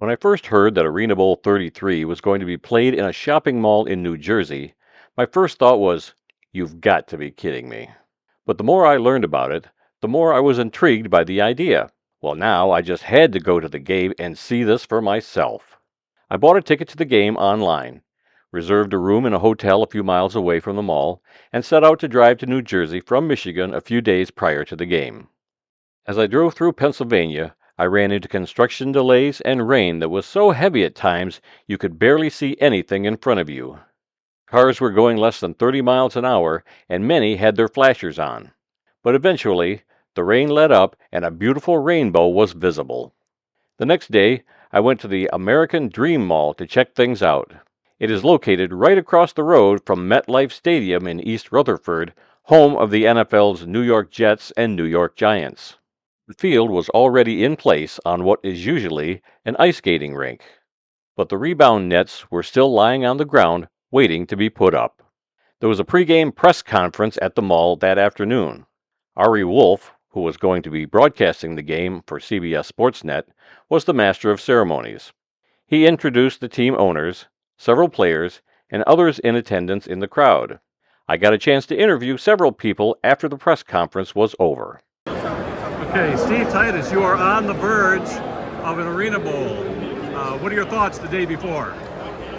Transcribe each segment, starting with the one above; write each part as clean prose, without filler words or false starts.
When I first heard that ArenaBowl XXXIII was going to be played in a shopping mall in New Jersey, my first thought was, you've got to be kidding me. But the more I learned about it, the more I was intrigued by the idea. Well, now I just had to go to the game and see this for myself. I bought a ticket to the game online, reserved a room in a hotel a few miles away from the mall, and set out to drive to New Jersey from Michigan a few days prior to the game. As I drove through Pennsylvania, I ran into construction delays and rain that was so heavy at times you could barely see anything in front of you. Cars were going less than 30 miles an hour, and many had their flashers on. But eventually, the rain let up and a beautiful rainbow was visible. The next day, I went to the American Dream Mall to check things out. It is located right across the road from MetLife Stadium in East Rutherford, home of the NFL's New York Jets and New York Giants. The field was already in place on what is usually an ice skating rink, but the rebound nets were still lying on the ground waiting to be put up. There was a pregame press conference at the mall that afternoon. Ari Wolf, who was going to be broadcasting the game for CBS Sportsnet, was the master of ceremonies. He introduced the team owners, several players, and others in attendance in the crowd. I got a chance to interview several people after the press conference was over. Okay, Steve Titus, you are on the verge of an Arena Bowl. What are your thoughts the day before?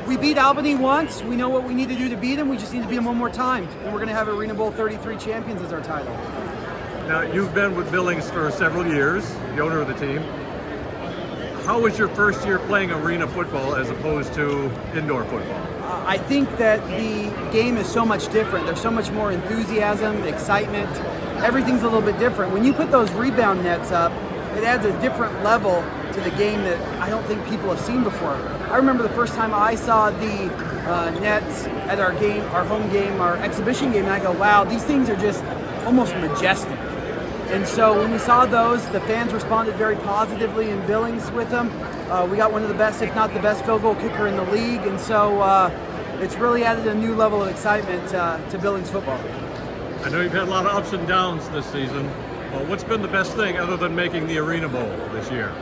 We beat Albany once. We know what we need to do to beat them. We just need to beat them one more time. And we're going to have ArenaBowl XXXIII champions as our title. Now, you've been with Billings for several years, the owner of the team. How was your first year playing arena football as opposed to indoor football? I think that the game is so much different. There's so much more enthusiasm, excitement. Everything's a little bit different. When you put those rebound nets up, it adds a different level to the game that I don't think people have seen before. I remember the first time I saw the nets at our game, our home game, our exhibition game, and I go, wow, these things are just almost majestic. And so when we saw those, the fans responded very positively in Billings with them. We got one of the best, if not the best, field goal kicker in the league, and so it's really added a new level of excitement to Billings football. I know you've had a lot of ups and downs this season. Well, what's been the best thing other than making the Arena Bowl this year?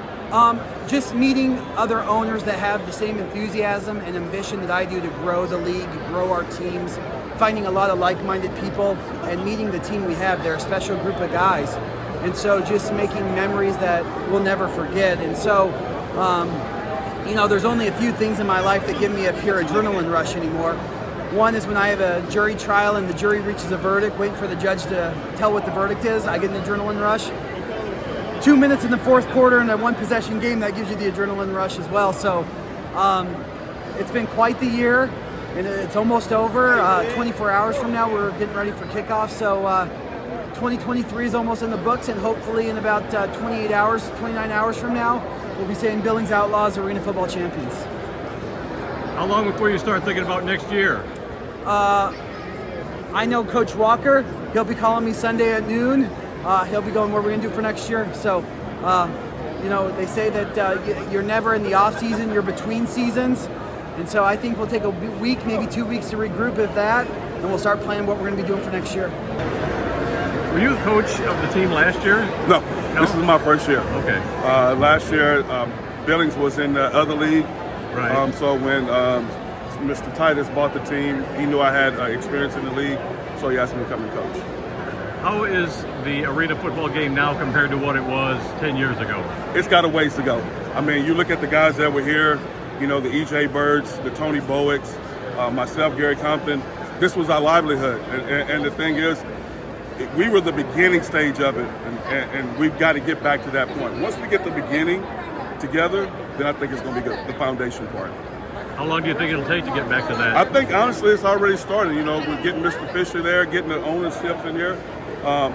Just meeting other owners that have the same enthusiasm and ambition that I do to grow the league, grow our teams, finding a lot of like-minded people, and meeting the team we have. They're a special group of guys. And so just making memories that we'll never forget. And so, there's only a few things in my life that give me a pure adrenaline rush anymore. One is when I have a jury trial and the jury reaches a verdict, waiting for the judge to tell what the verdict is. I get an adrenaline rush. 2 minutes in the fourth quarter in a one-possession game, that gives you the adrenaline rush as well. So it's been quite the year, and it's almost over. 24 hours from now, we're getting ready for kickoff. So 2023 is almost in the books, and hopefully in about 29 hours from now, we'll be saying Billings Outlaws Arena Football Champions. How long before you start thinking about next year? I know Coach Walker. He'll be calling me Sunday at noon. He'll be going, what we're going to do for next year. So, they say that you're never in the off season, you're between seasons. And so I think we'll take a week, maybe 2 weeks to regroup at that, and we'll start planning what we're going to be doing for next year. Were you the coach of the team last year? No, this is my first year. Okay. Last year, Billings was in the other league. Right. So when Mr. Titus bought the team, he knew I had experience in the league, so he asked me to come and coach. How is the arena football game now compared to what it was 10 years ago? It's got a ways to go. I mean, you look at the guys that were here, the E.J. Birds, the Tony Bowicks, myself, Gary Compton. This was our livelihood. And the thing is, we were the beginning stage of it, and we've got to get back to that point. Once we get the beginning together, then I think it's going to be good, the foundation part. How long do you think it'll take to get back to that? I think, honestly, it's already started. We're getting Mr. Fisher there, getting the ownership in here,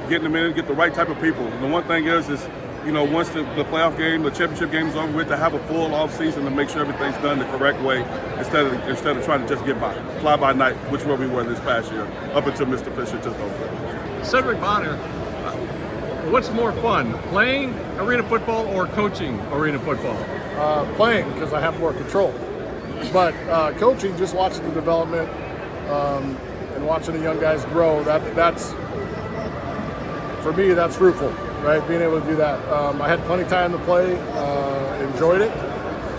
getting them in, get the right type of people. The one thing is once the playoff game, the championship game is over with, to have a full off season to make sure everything's done the correct way instead of trying to just get by, fly by night, which is where we were this past year, up until Mr. Fisher took over. Cedric Bonner, what's more fun, playing arena football or coaching arena football? Playing, because I have more control. But coaching, just watching the development and watching the young guys grow, that's for me, that's fruitful, right? Being able to do that. I had plenty of time to play, enjoyed it,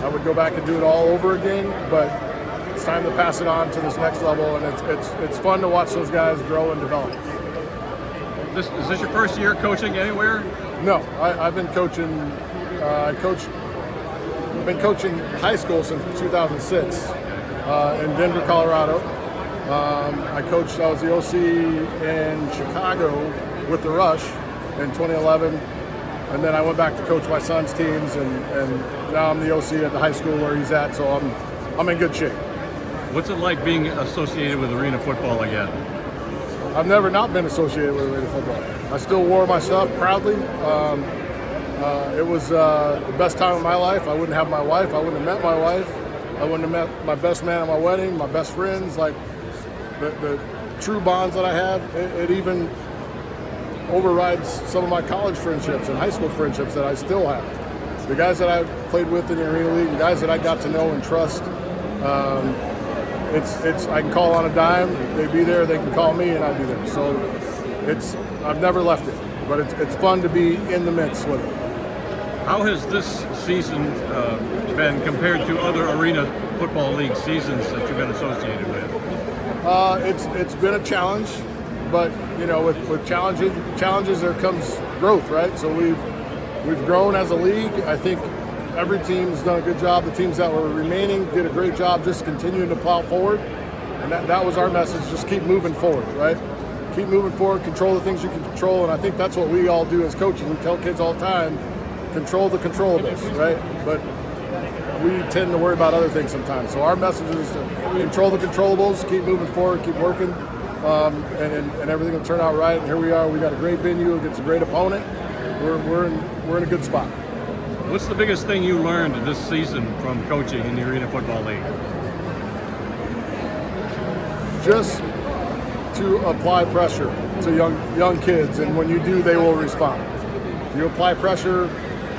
I would go back and do it all over again, but it's time to pass it on to this next level, and it's fun to watch those guys grow and develop. Is this your first year coaching anywhere? No, I've been coaching. I've been coaching high school since 2006 in Denver, Colorado. I was the OC in Chicago with the Rush in 2011, and then I went back to coach my son's teams, and now I'm the OC at the high school where he's at, so I'm in good shape. What's it like being associated with arena football again? I've never not been associated with arena football. I still wore my stuff proudly. It was the best time of my life. I wouldn't have my wife. I wouldn't have met my wife. I wouldn't have met my best man at my wedding, my best friends. Like the true bonds that I have, it even overrides some of my college friendships and high school friendships that I still have. The guys that I played with in the Arena League, and guys that I got to know and trust. I can call on a dime, they'd be there, they can call me and I'd be there. So I've never left it, but it's fun to be in the midst with it. How has this season been compared to other Arena Football League seasons that you've been associated with? It's been a challenge, but with challenges there comes growth, right? So we've grown as a league. I think every team's done a good job. The teams that were remaining did a great job just continuing to plow forward. And that was our message, just keep moving forward, right? Keep moving forward, control the things you can control. And I think that's what we all do as coaches. We tell kids all the time, control the controllables, right? But we tend to worry about other things sometimes. So our message is to control the controllables, keep moving forward, keep working, and everything will turn out right. And here we are. We got a great venue against a great opponent. We're in a good spot. What's the biggest thing you learned this season from coaching in the Arena Football League? Just to apply pressure to young kids, and when you do, they will respond. You apply pressure,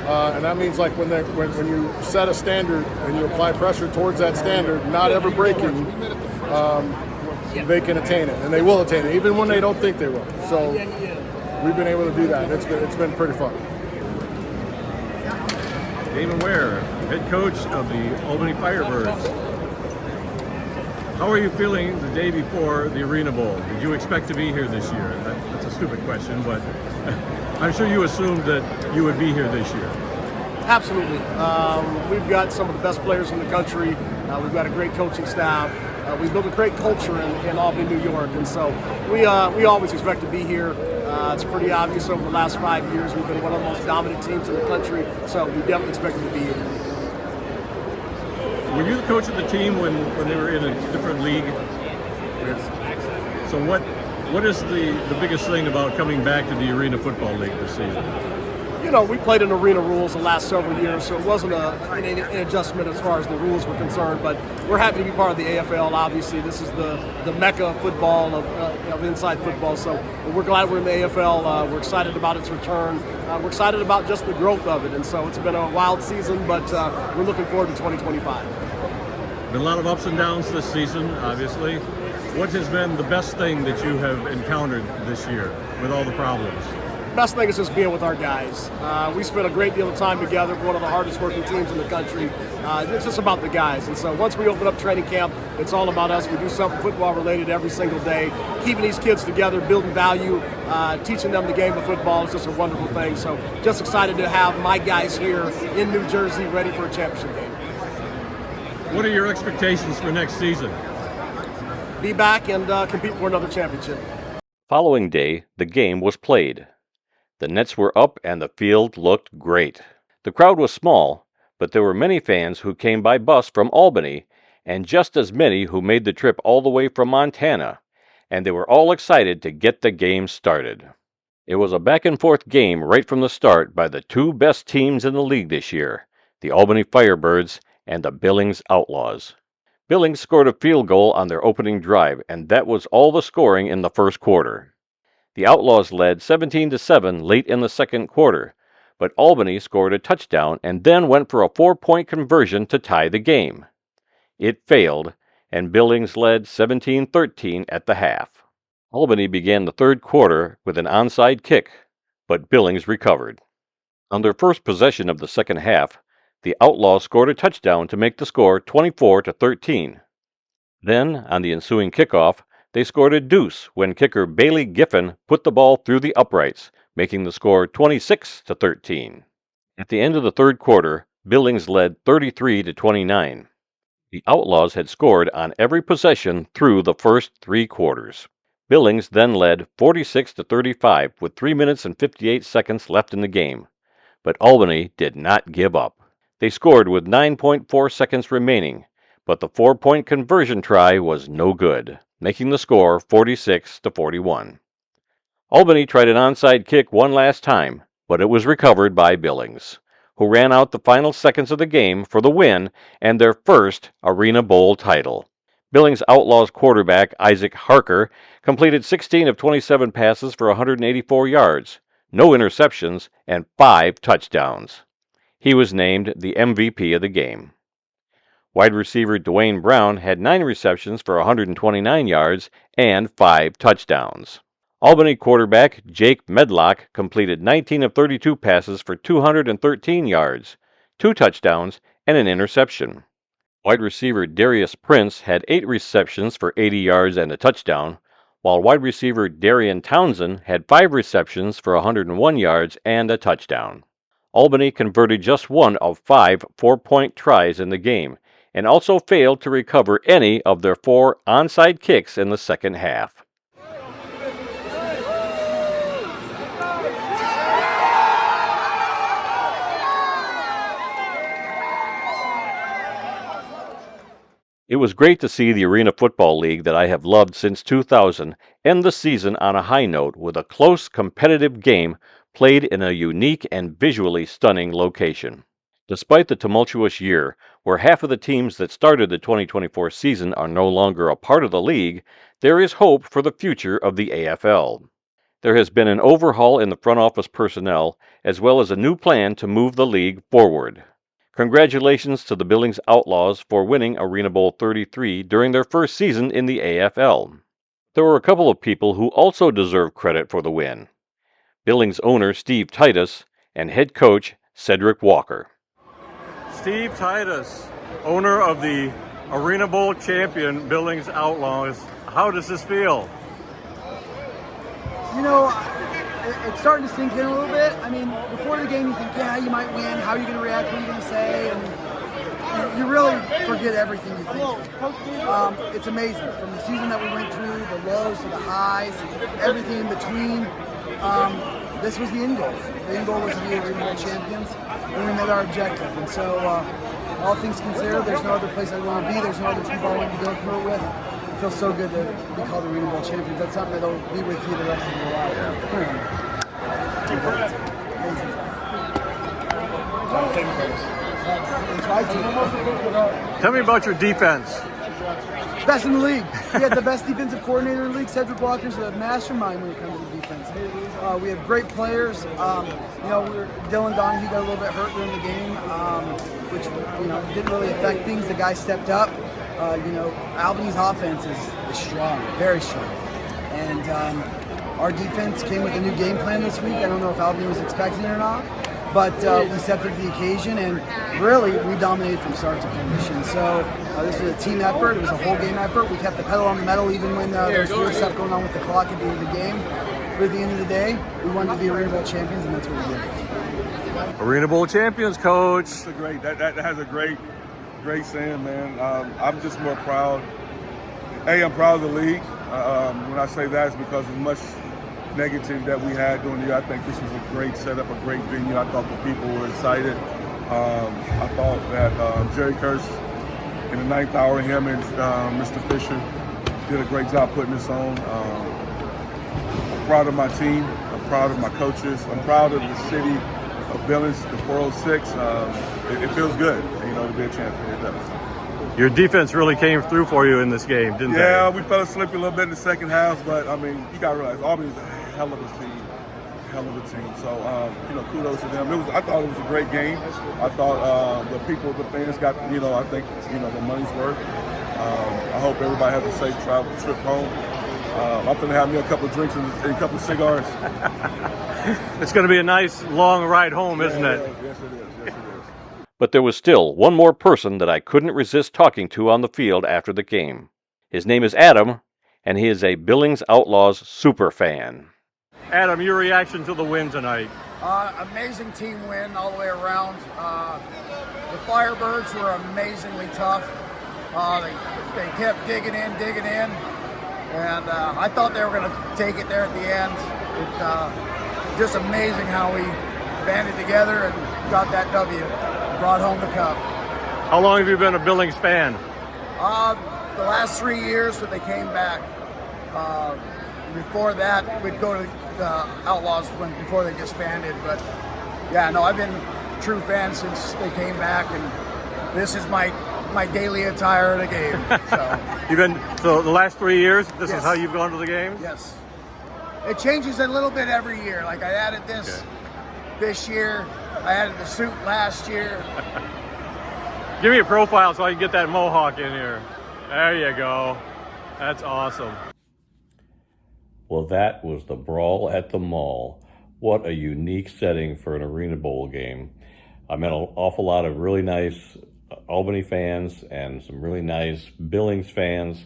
and that means like when you set a standard and you apply pressure towards that standard, not ever breaking, they can attain it, and they will attain it, even when they don't think they will. So we've been able to do that. It's been pretty fun. Damon Ware, head coach of the Albany Firebirds. How are you feeling the day before the Arena Bowl? Did you expect to be here this year? That's a stupid question, but I'm sure you assumed that you would be here this year. Absolutely. We've got some of the best players in the country. We've got a great coaching staff. We've built a great culture in Albany, New York, and so we always expect to be here. It's pretty obvious over the last 5 years we've been one of the most dominant teams in the country, so we definitely expected to be here. Were you the coach of the team when they were in a different league? Yes. So what is the biggest thing about coming back to the Arena Football League this season? We played in arena rules the last several years, so it wasn't an adjustment as far as the rules were concerned, but we're happy to be part of the AFL. Obviously, this is the mecca of football, of inside football, so we're glad we're in the AFL. We're excited about its return. We're excited about just the growth of it, and so it's been a wild season, but we're looking forward to 2025. Been a lot of ups and downs this season, obviously. What has been the best thing that you have encountered this year with all the problems? Best thing is just being with our guys. We spent a great deal of time together, one of the hardest working teams in the country. It's just about the guys. And so once we open up training camp, it's all about us. We do something football related every single day. Keeping these kids together, building value, teaching them the game of football is just a wonderful thing. So just excited to have my guys here in New Jersey ready for a championship game. What are your expectations for next season? Be back and compete for another championship. Following day, the game was played. The nets were up and the field looked great. The crowd was small, but there were many fans who came by bus from Albany, and just as many who made the trip all the way from Montana, and they were all excited to get the game started. It was a back-and-forth game right from the start by the two best teams in the league this year, the Albany Firebirds and the Billings Outlaws. Billings scored a field goal on their opening drive, and that was all the scoring in the first quarter. The Outlaws led 17-7 late in the second quarter, but Albany scored a touchdown and then went for a 4-point conversion to tie the game. It failed, and Billings led 17-13 at the half. Albany began the third quarter with an onside kick, but Billings recovered. On their first possession of the second half, The Outlaws scored a touchdown to make the score 24-13. Then, on the ensuing kickoff, they scored a deuce when kicker Bailey Giffen put the ball through the uprights, making the score 26-13. At the end of the third quarter, Billings led 33-29. The Outlaws had scored on every possession through the first 3 quarters. Billings then led 46-35 with 3 minutes and 58 seconds left in the game. But Albany did not give up. They scored with 9.4 seconds remaining, but the 4-point conversion try was no good, making the score 46-41. Albany tried an onside kick one last time, but it was recovered by Billings, who ran out the final seconds of the game for the win and their first Arena Bowl title. Billings Outlaws quarterback Isaac Harker completed 16 of 27 passes for 184 yards, no interceptions, and 5 touchdowns. He was named the MVP of the game. Wide receiver Dwayne Brown had 9 receptions for 129 yards and 5 touchdowns. Albany quarterback Jake Medlock completed 19 of 32 passes for 213 yards, 2 touchdowns, and an interception. Wide receiver Darius Prince had 8 receptions for 80 yards and a touchdown, while wide receiver Darian Townsend had 5 receptions for 101 yards and a touchdown. Albany converted just one of 5 4-point tries in the game, and also failed to recover any of their 4 onside kicks in the second half. It was great to see the Arena Football League that I have loved since 2000 end the season on a high note with a close, competitive game played in a unique and visually stunning location. Despite the tumultuous year, where half of the teams that started the 2024 season are no longer a part of the league, there is hope for the future of the AFL. There has been an overhaul in the front office personnel, as well as a new plan to move the league forward. Congratulations to the Billings Outlaws for winning ArenaBowl XXXIII during their first season in the AFL. There were a couple of people who also deserve credit for the win. Billings owner Steve Titus and head coach Cedric Walker. Steve Titus, owner of the Arena Bowl champion Billings Outlaws. How does this feel? You know, it's starting to sink in a little bit. I mean, before the game you think, yeah, you might win, how are you going to react, what are you going to say, and you really forget everything you think. It's amazing. From the season that we went through, the lows to the highs, everything in between, this was the end goal. The end goal was to be Arena Bowl champions, and we met our objective. And so, all things considered, there's no other place I want to be, there's no other people I want to go through it with. It feels so good to be called Arena Bowl champions. That's something that'll be with you the rest of your life. Tell me about your defense. Best in the league. We had the best defensive coordinator in the league. Cedric Walker's a mastermind when it comes to defense. We have great players. Dylan Donahue got a little bit hurt during the game, which didn't really affect things. The guy stepped up. Albany's offense is strong, very strong. And our defense came with a new game plan this week. I don't know if Albany was expecting it or not, but we stepped up to the occasion, and really we dominated from start to finish. And so this was a team effort. It was a whole game effort. We kept the pedal on the metal even when there was weird stuff going on with the clock at the end of the game. But at the end of the day, we wanted to be Arena Bowl champions, and that's what we did. Arena Bowl champions, coach. That's a great. That has a great saying, man. I'm just more proud. I'm proud of the league. When I say that, it's because as much negative that we had during the year, I think this was a great setup, a great venue. I thought the people were excited. I thought that Jerry Curse in the ninth hour, him and Mr. Fisher did a great job putting this on. I'm proud of my team. I'm proud of my coaches. I'm proud of the city of Billings, the 406. It feels good, to be a champion. It does. Your defense really came through for you in this game, didn't they? Yeah, we fell asleep a little bit in the second half, but you got to realize Albany's a hell of a team. So, kudos to them. I thought it was a great game. I thought the fans got, I think, the money's worth. I hope everybody has a safe travel trip home. I'm going to have me a couple of drinks and a couple of cigars. It's going to be a nice long ride home, isn't it? Yes, it is. But there was still one more person that I couldn't resist talking to on the field after the game. His name is Adam, and he is a Billings Outlaws super fan. Adam, your reaction to the win tonight? Amazing team win all the way around. The Firebirds were amazingly tough. They kept digging in, and I thought they were going to take it there at the end. Just amazing how we banded together and got that W, brought home the cup. How long have you been a Billings fan? The last 3 years that they came back. Before that, we'd go to the Outlaws before they disbanded. But yeah, no, I've been a true fan since they came back, and this is my daily attire at a game. So the last 3 years, this Yes. is how you've gone to the games? Yes. It changes a little bit every year. Like I added this year. I added the suit last year. Give me a profile so I can get that mohawk in here. There you go. That's awesome. Well, that was the Brawl at the Mall. What a unique setting for an Arena Bowl game. I met an awful lot of really nice Albany fans and some really nice Billings fans.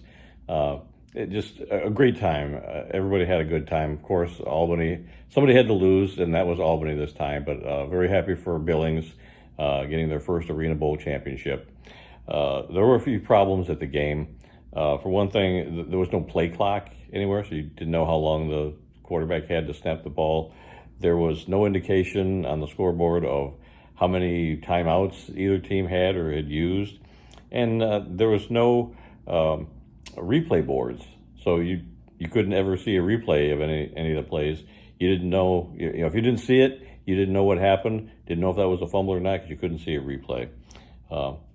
Just a great time. Everybody had a good time. Of course, Albany, somebody had to lose, and that was Albany this time, but very happy for Billings getting their first Arena Bowl championship. There were a few problems at the game. For one thing, there was no play clock anywhere, so you didn't know how long the quarterback had to snap the ball. There was no indication on the scoreboard of how many timeouts either team had or had used. And there was no replay boards, so you couldn't ever see a replay of any of the plays. You didn't know, if you didn't see it, you didn't know what happened, didn't know if that was a fumble or not, because you couldn't see a replay.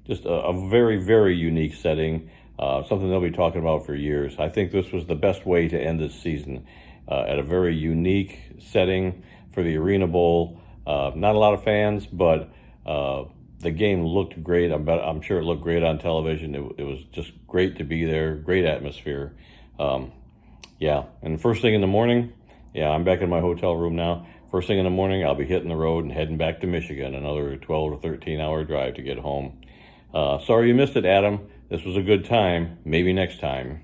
Just a very, very unique setting. Something they'll be talking about for years. I think this was the best way to end this season, at a very unique setting for the Arena Bowl. Not a lot of fans, but the game looked great. I'm sure it looked great on television. It was just great to be there, great atmosphere. Yeah, and first thing in the morning, I'm back in my hotel room now. First thing in the morning, I'll be hitting the road and heading back to Michigan, another 12 or 13 hour drive to get home. Sorry you missed it, Adam. This was a good time. Maybe next time.